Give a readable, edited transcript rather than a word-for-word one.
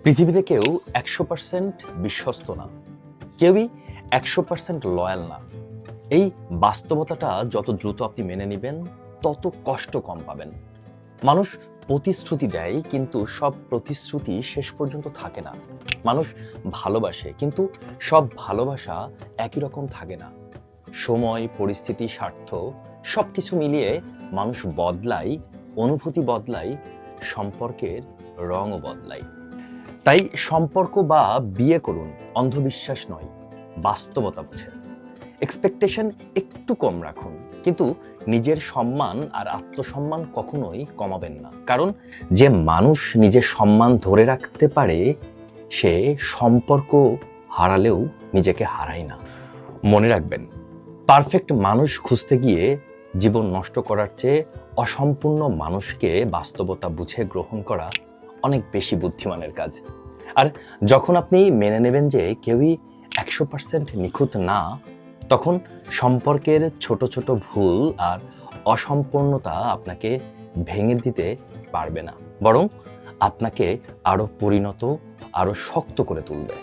পৃথিবীতে কেউ 100% বিশ্বস্ত না, কেউই 100% লয়াল না। এই বাস্তবতাটা যত দ্রুত আপনি মেনে নেবেন তত কষ্ট কম পাবেন। মানুষ প্রতিশ্রুতি দেয়, কিন্তু সব প্রতিশ্রুতি শেষ পর্যন্ত থাকে না। মানুষ ভালোবাসে, কিন্তু সব ভালোবাসা একই রকম থাকে না। সময়, পরিস্থিতি, স্বার্থ সবকিছু মিলিয়ে মানুষ বদলায়, অনুভূতি বদলায়, সম্পর্কের রঙও বদলায়। তাই সম্পর্ক বা বিয়ে করুন অন্ধবিশ্বাস নয়, বাস্তবতা বুঝে। এক্সপেকটেশন একটু কম রাখুন, কিন্তু নিজের সম্মান আর আত্মসম্মান কখনোই কমাবেন না। কারণ যে মানুষ নিজের সম্মান ধরে রাখতে পারে সে সম্পর্ক হারালেও নিজেকে হারায় না। মনে রাখবেন, পারফেক্ট মানুষ খুঁজতে গিয়ে জীবন নষ্ট করার চেয়ে অসম্পূর্ণ মানুষকে বাস্তবতা বুঝে গ্রহণ করা অনেক বেশি বুদ্ধিমানের কাজ। আর যখন আপনি মেনে নেবেন যে কেউই 100% নিখুঁত না, তখন সম্পর্কের ছোট ছোট ভুল আর অসম্পূর্ণতা আপনাকে ভেঙে দিতে পারবে না, বরং আপনাকে আরো পরিণত, আরো শক্ত করে তুলবে।